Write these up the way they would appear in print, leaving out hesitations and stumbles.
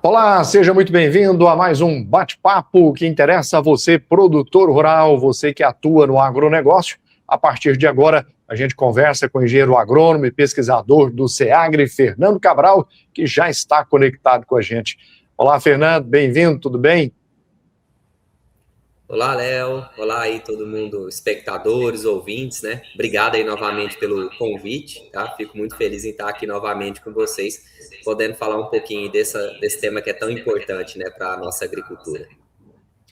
Olá, seja muito bem-vindo a mais um bate-papo que interessa a você, produtor rural, você que atua no agronegócio. A partir de agora, a gente conversa com o engenheiro agrônomo e pesquisador do SEAGRE, Fernando Cabral, que já está conectado com a gente. Olá, Fernando, bem-vindo, tudo bem? Olá, Léo. Olá aí todo mundo, espectadores, ouvintes, né? Obrigado aí novamente pelo convite, tá? Fico muito feliz em estar aqui novamente com vocês, podendo falar um pouquinho desse tema que é tão importante, né, para a nossa agricultura.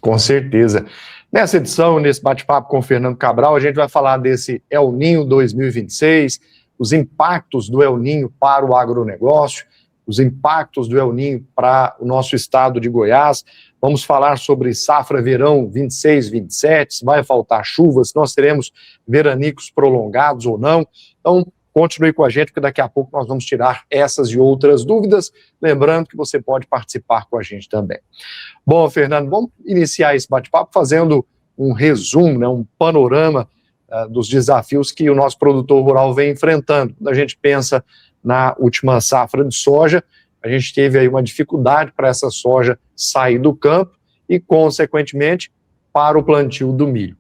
Com certeza. Nessa edição, nesse bate-papo com o Fernando Cabral, a gente vai falar desse El Niño 2026, os impactos do El Niño para o agronegócio, os impactos do El Niño para o nosso estado de Goiás. Vamos falar sobre safra verão 26-27, se vai faltar chuvas, se nós teremos veranicos prolongados ou não. Então, continue com a gente, porque daqui a pouco nós vamos tirar essas e outras dúvidas. Lembrando que você pode participar com a gente também. Bom, Fernando, vamos iniciar esse bate-papo fazendo um resumo, né, um panorama dos desafios que o nosso produtor rural vem enfrentando. Quando a gente pensa na última safra de soja, a gente teve aí uma dificuldade para essa soja sair do campo e, consequentemente, para o plantio do milho.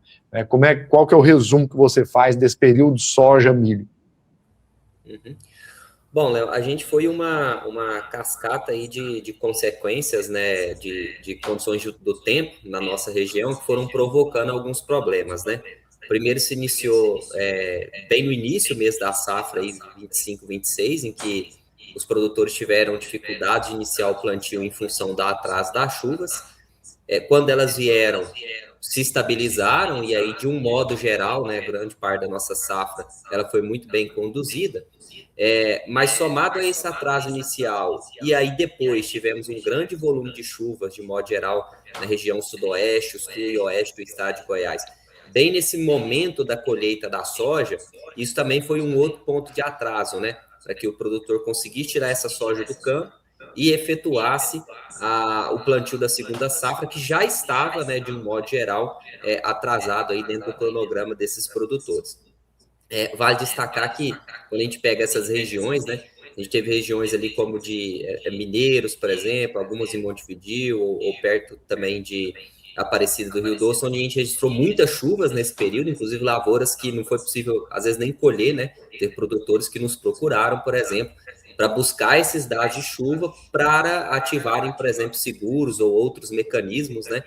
Qual que é o resumo que você faz desse período soja-milho? Bom, Léo, a gente foi uma cascata aí de consequências, né, de condições do tempo na nossa região que foram provocando alguns problemas, né? Primeiro se iniciou bem no início mesmo da safra, aí, 25-26, em que os produtores tiveram dificuldade de iniciar o plantio em função do atraso das chuvas. Quando elas vieram, se estabilizaram, e aí, de um modo geral, né, grande parte da nossa safra, ela foi muito bem conduzida. Mas somado a esse atraso inicial, e aí depois tivemos um grande volume de chuvas, de modo geral, na região sudoeste, sul e oeste do estado de Goiás, bem nesse momento da colheita da soja, isso também foi um outro ponto de atraso, né? Para que o produtor conseguisse tirar essa soja do campo e efetuasse o plantio da segunda safra, que já estava, né, de um modo geral, atrasado aí dentro do cronograma desses produtores. Vale destacar que, quando a gente pega essas regiões, né, a gente teve regiões ali como de Mineiros, por exemplo, algumas em Montevidéu, ou perto também de Aparecida do Rio Doce, onde a gente registrou muitas chuvas nesse período, inclusive lavouras que não foi possível, às vezes, nem colher, né? Ter produtores que nos procuraram, por exemplo, para buscar esses dados de chuva para ativarem, por exemplo, seguros ou outros mecanismos, né?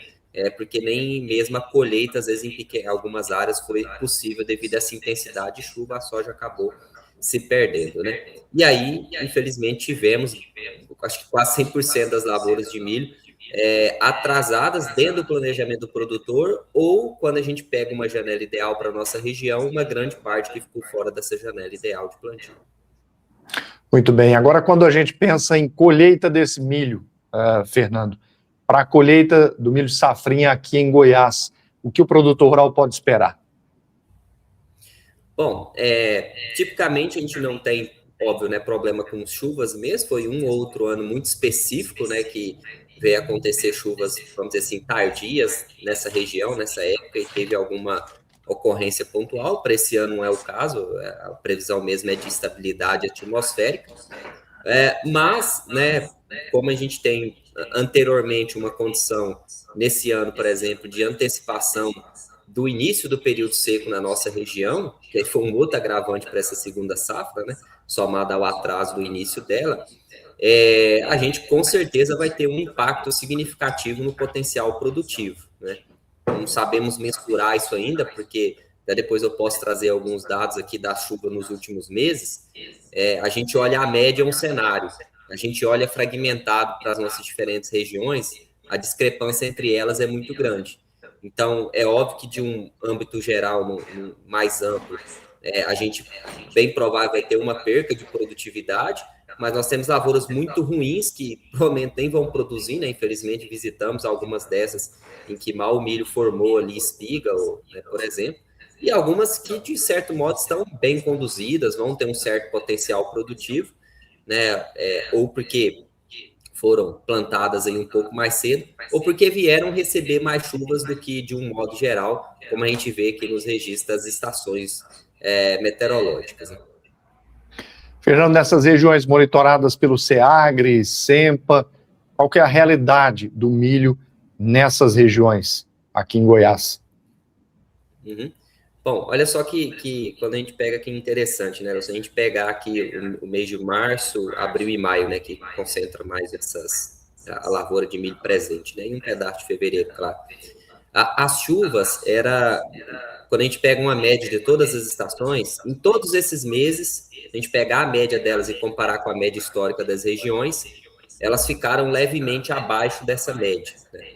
Porque nem mesmo a colheita, às vezes, em algumas áreas foi possível devido a essa intensidade de chuva, a soja acabou se perdendo, né? E aí, infelizmente, tivemos, acho que quase 100% das lavouras de milho atrasadas dentro do planejamento do produtor, ou quando a gente pega uma janela ideal para a nossa região, uma grande parte que ficou fora dessa janela ideal de plantio. Muito bem. Agora, quando a gente pensa em colheita desse milho, Fernando, para a colheita do milho safrinha aqui em Goiás, o que o produtor rural pode esperar? Bom, tipicamente a gente não tem, óbvio, né, problema com chuvas mesmo, foi um ou outro ano muito específico, né, que veio acontecer chuvas, vamos dizer assim, tardias nessa região, nessa época, e teve alguma ocorrência pontual. Para esse ano não é o caso, a previsão mesmo é de estabilidade atmosférica, mas, né, como a gente tem anteriormente uma condição, nesse ano, por exemplo, de antecipação do início do período seco na nossa região, que aí foi um outro agravante para essa segunda safra, né, somada ao atraso do início dela, a gente com certeza vai ter um impacto significativo no potencial produtivo, né? Não sabemos mensurar isso ainda, porque depois eu posso trazer alguns dados aqui da chuva nos últimos meses. A gente olha a média, um cenário. A gente olha fragmentado para as nossas diferentes regiões, a discrepância entre elas é muito grande. Então, é óbvio que de um âmbito geral, mais amplo, a gente, bem provável, vai ter uma perca de produtividade, mas nós temos lavouras muito ruins que provavelmente nem vão produzir, né? Infelizmente, visitamos algumas dessas em que mal o milho formou ali espiga, né, por exemplo, e algumas que, de certo modo, estão bem conduzidas, vão ter um certo potencial produtivo, né? Ou porque foram plantadas aí um pouco mais cedo, ou porque vieram receber mais chuvas do que de um modo geral, como a gente vê aqui nos registros das estações meteorológicas, né? Fernando, nessas regiões monitoradas pelo SEAGRE, SEMPA, Qual que é a realidade do milho nessas regiões aqui em Goiás? Uhum. Bom, olha só que quando a gente pega aqui interessante, né? Se a gente pegar aqui o mês de março, abril e maio, né? Que concentra mais a lavoura de milho presente, né? E um pedaço de fevereiro, claro. As chuvas quando a gente pega uma média de todas as estações, em todos esses meses, a gente pegar a média delas e comparar com a média histórica das regiões, elas ficaram levemente abaixo dessa média, né?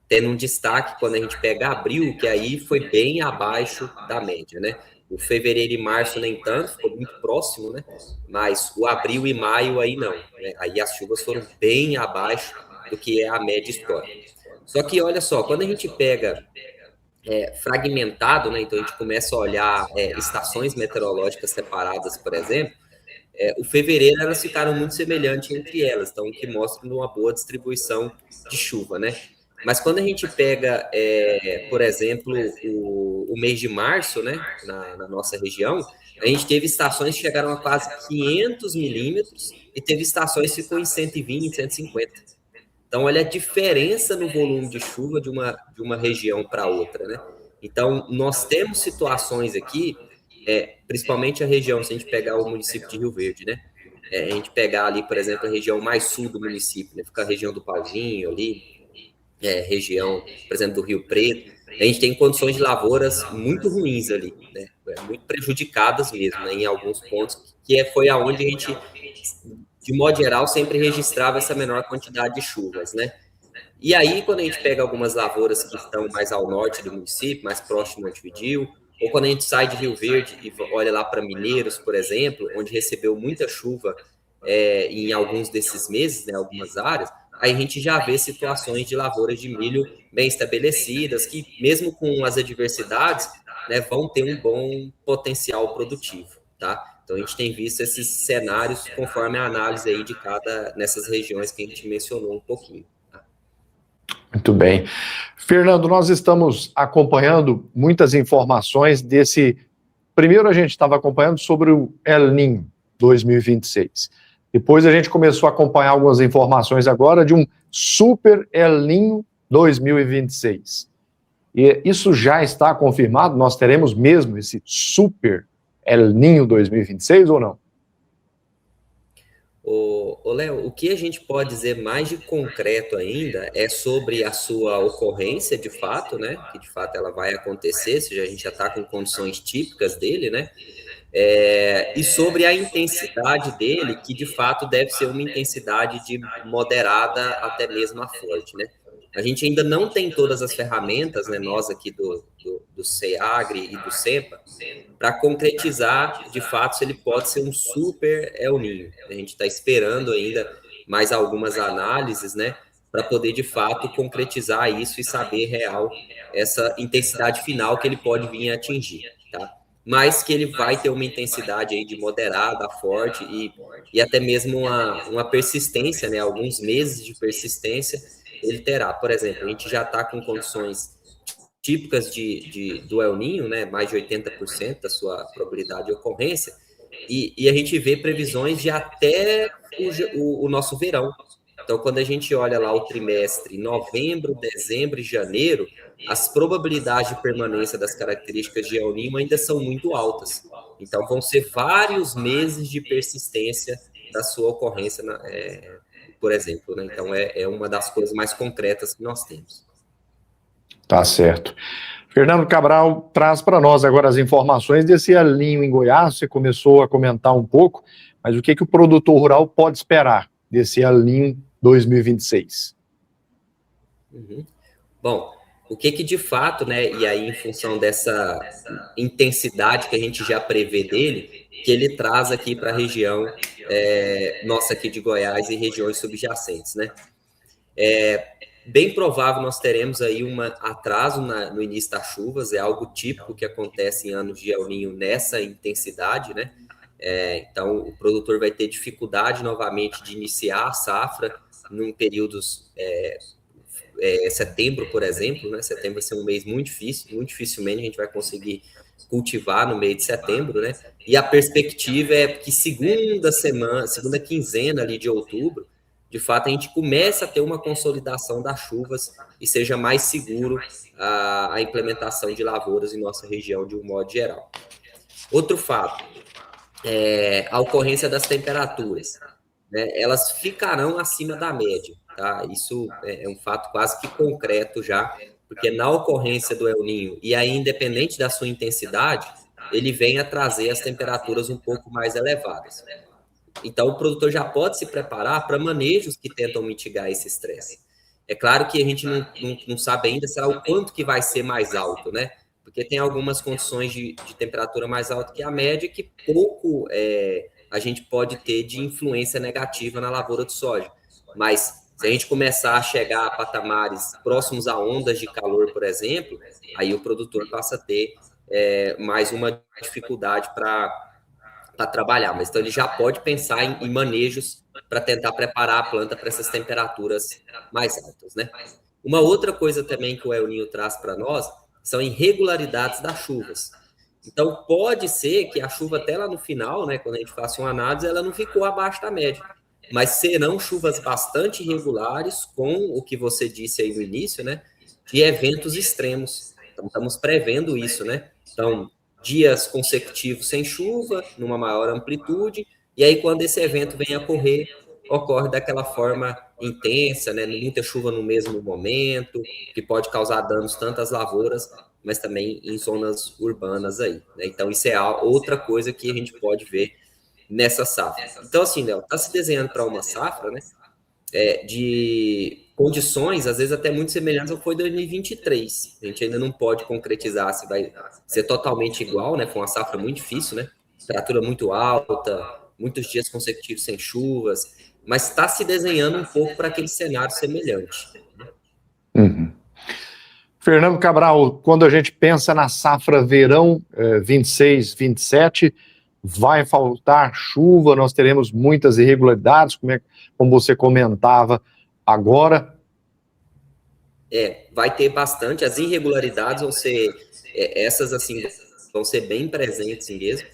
Tendo um destaque quando a gente pega abril, que aí foi bem abaixo da média, né? O fevereiro e março, nem tanto, ficou muito próximo, né? Mas o abril e maio aí não, né? Aí as chuvas foram bem abaixo do que é a média histórica. Só que, olha só, quando a gente pega fragmentado, né? Então a gente começa a olhar estações meteorológicas separadas, por exemplo, o fevereiro elas ficaram muito semelhantes entre elas, então o que mostra uma boa distribuição de chuva, né? Mas quando a gente pega, por exemplo, o mês de março, né, na nossa região, a gente teve estações que chegaram a quase 500 milímetros e teve estações que ficou em 120, 150. Então, olha a diferença no volume de chuva de uma região para outra, né? Então, nós temos situações aqui, principalmente a região, se a gente pegar o município de Rio Verde, né? A gente pegar ali, por exemplo, a região mais sul do município, né? Fica a região do Pauzinho ali, região, por exemplo, do Rio Preto, a gente tem condições de lavouras muito ruins ali, né? Muito prejudicadas mesmo, né? Em alguns pontos, foi aonde a gente, de modo geral, sempre registrava essa menor quantidade de chuvas, né? E aí, quando a gente pega algumas lavouras que estão mais ao norte do município, mais próximo de Montevidéu, ou quando a gente sai de Rio Verde e olha lá para Mineiros, por exemplo, onde recebeu muita chuva em alguns desses meses, né, algumas áreas, aí a gente já vê situações de lavouras de milho bem estabelecidas, que mesmo com as adversidades, né, vão ter um bom potencial produtivo, tá? Então a gente tem visto esses cenários conforme a análise aí de nessas regiões que a gente mencionou um pouquinho. Muito bem. Fernando, nós estamos acompanhando muitas informações desse. Primeiro, a gente estava acompanhando sobre o El Niño 2026. Depois, a gente começou a acompanhar algumas informações agora de um Super El Niño 2026. E isso já está confirmado? Nós teremos mesmo esse Super El Niño 2026 ou não? Léo, o que a gente pode dizer mais de concreto ainda é sobre a sua ocorrência, de fato, né? Que de fato ela vai acontecer, seja, a gente já está com condições típicas dele, né? E sobre a intensidade dele, que de fato deve ser uma intensidade de moderada até mesmo a forte, né? A gente ainda não tem todas as ferramentas, né, nós aqui do CEAGRE e do SEMPA, para concretizar, de fato, se ele pode ser um super El Niño. A gente está esperando ainda mais algumas análises, né, para poder, de fato, concretizar isso e saber real essa intensidade final que ele pode vir a atingir, tá? Mas que ele vai ter uma intensidade aí de moderada, forte e até mesmo uma persistência, né, alguns meses de persistência ele terá. Por exemplo, a gente já está com condições típicas do El Niño, né, mais de 80% da sua probabilidade de ocorrência, e a gente vê previsões de até o nosso verão. Então, quando a gente olha lá o trimestre, novembro, dezembro e janeiro, as probabilidades de permanência das características de El Niño ainda são muito altas. Então, vão ser vários meses de persistência da sua ocorrência, por exemplo, né? Então, é uma das coisas mais concretas que nós temos. Tá certo. Fernando Cabral traz para nós agora as informações desse El Niño em Goiás. Você começou a comentar um pouco, mas o que o produtor rural pode esperar desse El Niño 2026? Uhum. Bom, o que de fato, né, e aí em função dessa intensidade que a gente já prevê dele, que ele traz aqui para a região nossa aqui de Goiás e regiões subjacentes, né? Bem provável nós teremos aí um atraso no início das chuvas, é algo típico que acontece em anos de El Niño nessa intensidade, né? Então, o produtor vai ter dificuldade novamente de iniciar a safra num períodos setembro, por exemplo, né? Setembro vai ser um mês muito difícil, muito dificilmente a gente vai conseguir cultivar no mês de setembro, né? E a perspectiva é que segunda quinzena ali de outubro, de fato, a gente comece a ter uma consolidação das chuvas e seja mais seguro a implementação de lavouras em nossa região de um modo geral. Outro fato, a ocorrência das temperaturas, né? Elas ficarão acima da média, tá? Isso é um fato quase que concreto já, porque na ocorrência do El Niño, e aí independente da sua intensidade, ele vem a trazer as temperaturas um pouco mais elevadas. Então, o produtor já pode se preparar para manejos que tentam mitigar esse estresse. É claro que a gente não sabe ainda será o quanto que vai ser mais alto, né? Porque tem algumas condições de temperatura mais alta que a média que pouco a gente pode ter de influência negativa na lavoura de soja. Mas se a gente começar a chegar a patamares próximos a ondas de calor, por exemplo, aí o produtor passa a ter mais uma dificuldade para trabalhar. Mas então ele já pode pensar em manejos para tentar preparar a planta para essas temperaturas mais altas, né? Uma outra coisa também que o El Niño traz para nós são irregularidades das chuvas. Então, pode ser que a chuva até lá no final, né, quando a gente faça uma análise, ela não ficou abaixo da média. Mas serão chuvas bastante irregulares, com o que você disse aí no início, né, de eventos extremos. Então, estamos prevendo isso, né? Então, dias consecutivos sem chuva, numa maior amplitude, e aí quando esse evento vem a ocorre daquela forma intensa, né? Muita chuva no mesmo momento, que pode causar danos tanto às lavouras, mas também em zonas urbanas aí, né? Então, isso é outra coisa que a gente pode ver nessa safra. Então, assim, Léo, está se desenhando para uma safra, né? De condições, às vezes até muito semelhantes ao que foi 2023. A gente ainda não pode concretizar se vai ser totalmente igual, né? Foi uma safra muito difícil, né? Temperatura muito alta, muitos dias consecutivos sem chuvas, mas está se desenhando um pouco para aquele cenário semelhante. Uhum. Fernando Cabral, quando a gente pensa na safra verão 26, 27, vai faltar chuva, nós teremos muitas irregularidades, como você comentava agora. Vai ter bastante, as irregularidades vão ser, essas assim, vão ser bem presentes mesmo.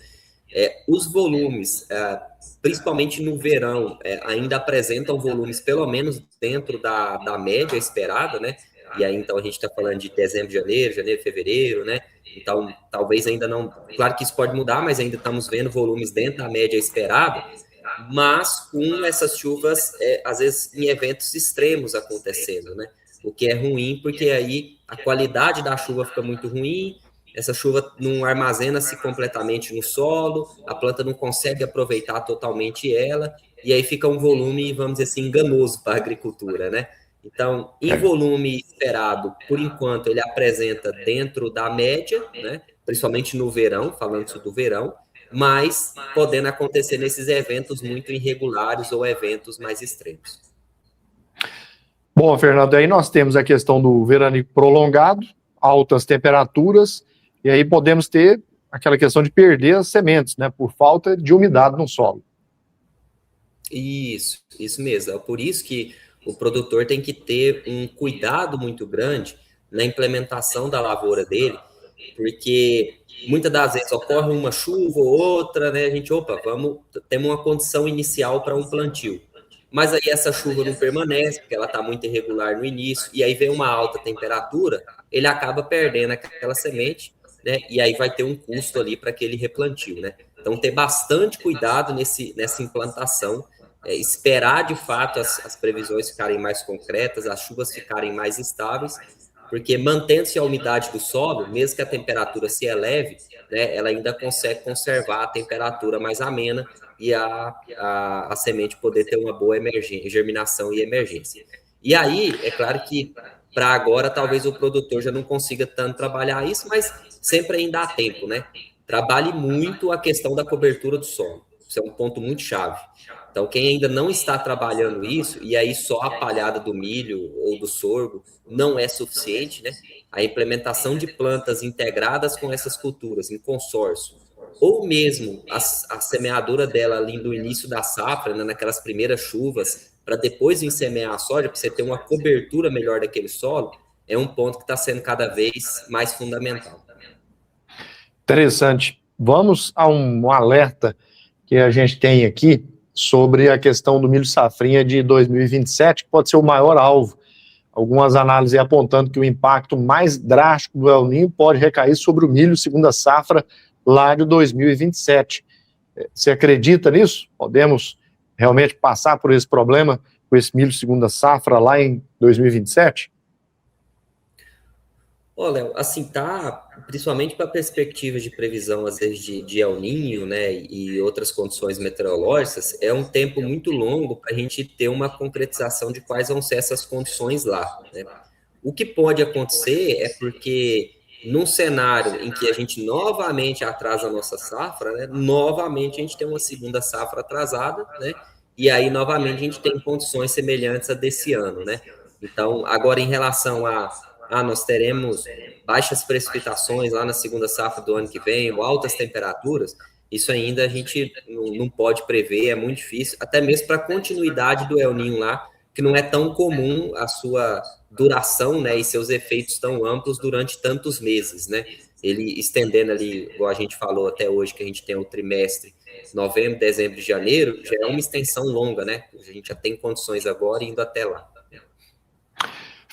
Os volumes, principalmente no verão, ainda apresentam volumes pelo menos dentro da média esperada, né? E aí, então, a gente está falando de dezembro, janeiro, fevereiro, né? Então, talvez ainda não... Claro que isso pode mudar, mas ainda estamos vendo volumes dentro da média esperada, mas com essas chuvas, às vezes, em eventos extremos acontecendo, né? O que é ruim, porque aí a qualidade da chuva fica muito ruim, essa chuva não armazena-se completamente no solo, a planta não consegue aproveitar totalmente ela, e aí fica um volume, vamos dizer assim, enganoso para a agricultura, né? Então, em volume esperado, por enquanto, ele apresenta dentro da média, né? Principalmente no verão, falando do verão, mas podendo acontecer nesses eventos muito irregulares ou eventos mais extremos. Bom, Fernando, aí nós temos a questão do verão prolongado, altas temperaturas, e aí podemos ter aquela questão de perder as sementes, né, por falta de umidade no solo. Isso mesmo. É por isso que o produtor tem que ter um cuidado muito grande na implementação da lavoura dele, porque muitas das vezes ocorre uma chuva ou outra, né? A gente, temos uma condição inicial para um plantio. Mas aí essa chuva não permanece, porque ela está muito irregular no início, e aí vem uma alta temperatura, ele acaba perdendo aquela semente, né? E aí vai ter um custo ali para aquele replantio, né? Então, ter bastante cuidado nessa implantação, esperar de fato as previsões ficarem mais concretas, as chuvas ficarem mais estáveis, porque mantendo-se a umidade do solo, mesmo que a temperatura se eleve, né, ela ainda consegue conservar a temperatura mais amena e a semente poder ter uma boa germinação e emergência. E aí, é claro que para agora talvez o produtor já não consiga tanto trabalhar isso, mas sempre ainda há tempo, né? Trabalhe muito a questão da cobertura do solo. Isso é um ponto muito chave. Então, quem ainda não está trabalhando isso, e aí só a palhada do milho ou do sorgo não é suficiente, né? A implementação de plantas integradas com essas culturas, em consórcio, ou mesmo a semeadura dela ali no início da safra, né, naquelas primeiras chuvas, para depois vir semear a soja, para você ter uma cobertura melhor daquele solo, é um ponto que está sendo cada vez mais fundamental. Interessante. Vamos a um alerta que a gente tem aqui sobre a questão do milho safrinha de 2027, que pode ser o maior alvo. Algumas análises apontando que o impacto mais drástico do El Niño pode recair sobre o milho segunda safra lá de 2027. Você acredita nisso? Podemos realmente passar por esse problema com esse milho segunda safra lá em 2027? Léo, assim, principalmente para perspectivas de previsão, às vezes, de El Niño, né, e outras condições meteorológicas, é um tempo muito longo para a gente ter uma concretização de quais vão ser essas condições lá, né? O que pode acontecer é porque, num cenário em que a gente novamente atrasa a nossa safra, né, novamente a gente tem uma segunda safra atrasada, né, e aí, novamente, a gente tem condições semelhantes a desse ano, né? Então, agora, em relação nós teremos baixas precipitações lá na segunda safra do ano que vem, ou altas temperaturas, isso ainda a gente não pode prever, é muito difícil, até mesmo para a continuidade do El Niño lá, que não é tão comum a sua duração, né, e seus efeitos tão amplos durante tantos meses, né? Ele estendendo ali, igual a gente falou até hoje, que a gente tem o trimestre novembro, dezembro e janeiro, já é uma extensão longa, né? A gente já tem condições agora indo até lá.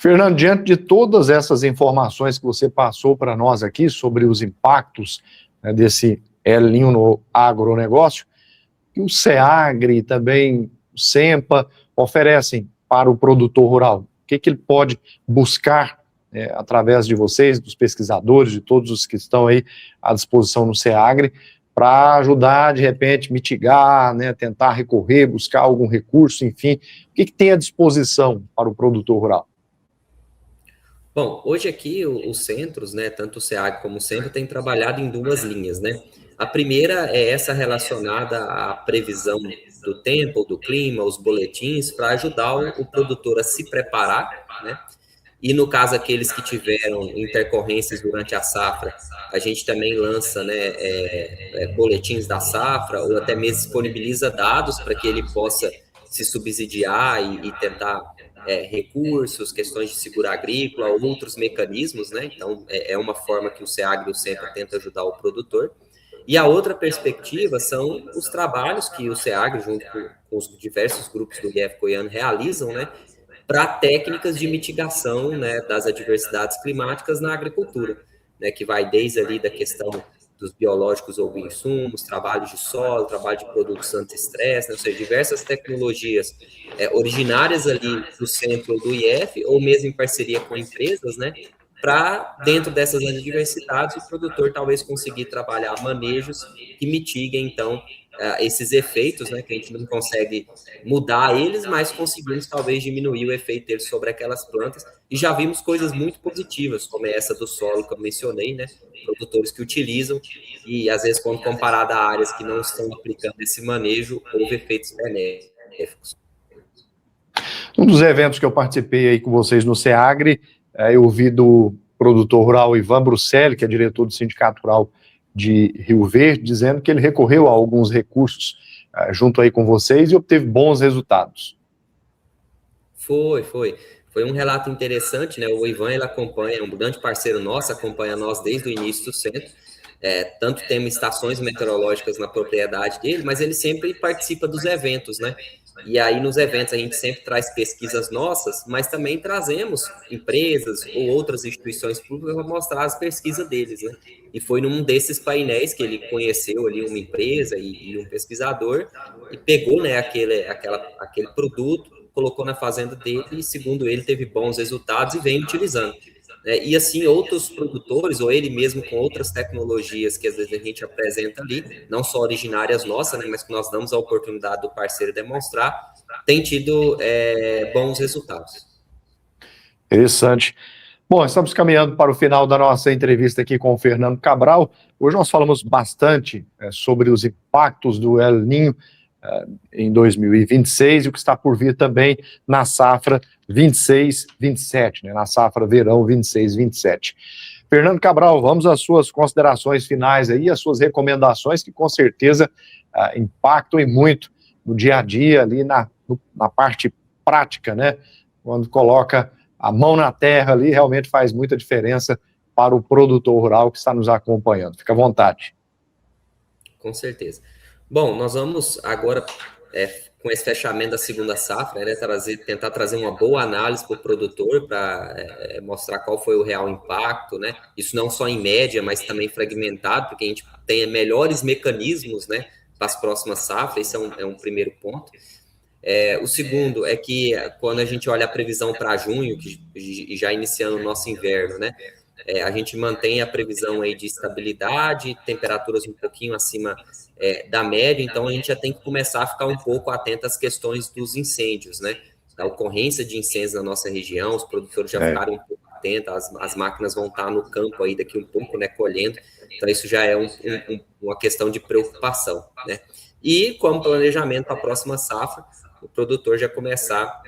Fernando, diante de todas essas informações que você passou para nós aqui sobre os impactos, né, desse El Niño no agronegócio, que o SEAGRE e também o SEMPA oferecem para o produtor rural? O que ele pode buscar através de vocês, dos pesquisadores, de todos os que estão aí à disposição no SEAGRE, para ajudar, de repente, mitigar, né, tentar recorrer, buscar algum recurso, enfim, o que tem à disposição para o produtor rural? Bom, hoje aqui os centros, né, tanto o SEAG como o SEMPA, têm trabalhado em duas linhas, né? A primeira é essa relacionada à previsão do tempo, do clima, os boletins, para ajudar o produtor a se preparar, né? E no caso, aqueles que tiveram intercorrências durante a safra, a gente também lança, né, boletins da safra, ou até mesmo disponibiliza dados para que ele possa se subsidiar e tentar recursos, questões de seguro agrícola, outros mecanismos, né? Então, é uma forma que o SEAGRE e o SEMPA tenta ajudar o produtor. E a outra perspectiva são os trabalhos que o SEAGRE, junto com os diversos grupos do IEF Goiano, realizam, né, para técnicas de mitigação, né, das adversidades climáticas na agricultura, né, que vai desde ali da questão dos biológicos ou insumos, trabalho de solo, trabalho de produtos anti-estresse, né, ou seja, diversas tecnologias originárias ali do centro do IF, ou mesmo em parceria com empresas, né, para, dentro dessas adversidades, o produtor talvez conseguir trabalhar manejos que mitiguem, então, esses efeitos, né, que a gente não consegue mudar eles, mas conseguimos talvez diminuir o efeito deles sobre aquelas plantas, e já vimos coisas muito positivas, como essa do solo que eu mencionei, né, produtores que utilizam, e às vezes quando comparado a áreas que não estão aplicando esse manejo, houve efeitos benéficos. Um dos eventos que eu participei aí com vocês no SEAGRE, eu ouvi do produtor rural Ivan Bruselli, que é diretor do Sindicato Rural de Rio Verde, dizendo que ele recorreu a alguns recursos junto aí com vocês e obteve bons resultados. Foi um relato interessante, né? O Ivan, ele acompanha, é um grande parceiro nosso, acompanha nós desde o início do centro, tanto temos estações meteorológicas na propriedade dele, mas ele sempre participa dos eventos, né? E aí, nos eventos, a gente sempre traz pesquisas nossas, mas também trazemos empresas ou outras instituições públicas para mostrar as pesquisas deles, né? E foi num desses painéis que ele conheceu ali uma empresa e um pesquisador e pegou, né, aquele produto, colocou na fazenda dele e, segundo ele, teve bons resultados e vem utilizando. E assim, outros produtores, ou ele mesmo com outras tecnologias que às vezes a gente apresenta ali, não só originárias nossas, né, mas que nós damos a oportunidade do parceiro demonstrar, tem tido bons resultados. Interessante. Bom, estamos caminhando para o final da nossa entrevista aqui com o Fernando Cabral. Hoje nós falamos bastante sobre os impactos do El Niño em 2026 e o que está por vir também na safra 26-27, né, na safra verão 26-27. Fernando Cabral, vamos às suas considerações finais aí, as suas recomendações que com certeza impactam e muito no dia a dia ali na parte prática, né, quando coloca a mão na terra ali, realmente faz muita diferença para o produtor rural que está nos acompanhando. Fica à vontade. Com certeza. Bom, nós vamos agora com esse fechamento da segunda safra, né, tentar trazer uma boa análise para o produtor, para mostrar qual foi o real impacto, né? Isso não só em média, mas também fragmentado, porque a gente tenha melhores mecanismos, né, para as próximas safras. Esse é um primeiro ponto. O segundo é que quando a gente olha a previsão para junho, que já iniciando o nosso inverno, né, a gente mantém a previsão aí de estabilidade, temperaturas um pouquinho acima da média, então a gente já tem que começar a ficar um pouco atento às questões dos incêndios, né? Da ocorrência de incêndios na nossa região, os produtores já ficaram um pouco atentos, as máquinas vão estar no campo aí daqui um pouco, né, colhendo, então isso já é uma questão de preocupação, né? E como planejamento para a próxima safra, o produtor já começar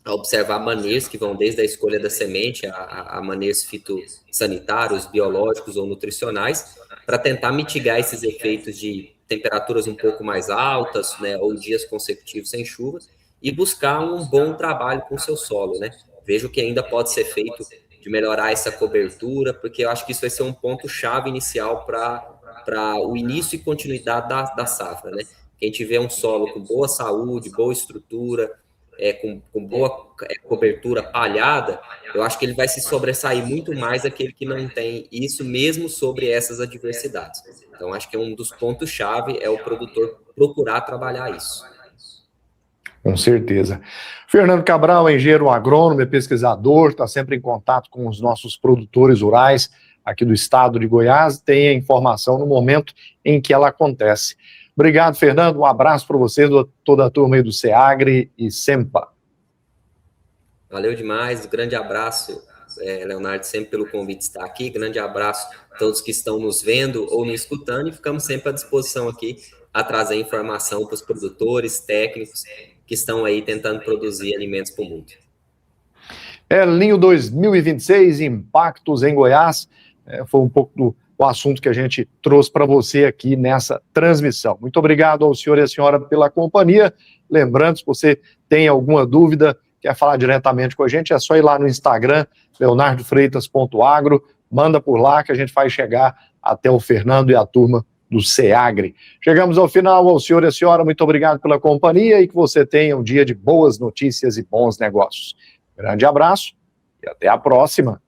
a observar manejos que vão desde a escolha da semente a manejos fitossanitários, biológicos ou nutricionais, para tentar mitigar esses efeitos de temperaturas um pouco mais altas, né, ou dias consecutivos sem chuva, e buscar um bom trabalho com o seu solo, né? Vejo que ainda pode ser feito de melhorar essa cobertura, porque eu acho que isso vai ser um ponto-chave inicial para o início e continuidade da safra, né? Quem tiver um solo com boa saúde, boa estrutura, com boa cobertura palhada, eu acho que ele vai se sobressair muito mais daquele que não tem isso, mesmo sobre essas adversidades. Então, acho que um dos pontos-chave é o produtor procurar trabalhar isso. Com certeza. Fernando Cabral é engenheiro agrônomo, é pesquisador, está sempre em contato com os nossos produtores rurais aqui do estado de Goiás, tem a informação no momento em que ela acontece. Obrigado, Fernando, um abraço para você, toda a turma aí do SEAGRE e SEMPA. Valeu demais, grande abraço, Leonardo, sempre pelo convite de estar aqui, grande abraço a todos que estão nos vendo ou nos escutando, e ficamos sempre à disposição aqui a trazer informação para os produtores, técnicos que estão aí tentando produzir alimentos para o mundo. El Ninho 2026, impactos em Goiás, foi um pouco do assunto que a gente trouxe para você aqui nessa transmissão. Muito obrigado ao senhor e à senhora pela companhia. Lembrando, se você tem alguma dúvida, quer falar diretamente com a gente, é só ir lá no Instagram, leonardofreitas.agro, manda por lá que a gente vai chegar até o Fernando e a turma do SEAGRE. Chegamos ao final, ao senhor e à senhora, muito obrigado pela companhia e que você tenha um dia de boas notícias e bons negócios. Grande abraço e até a próxima.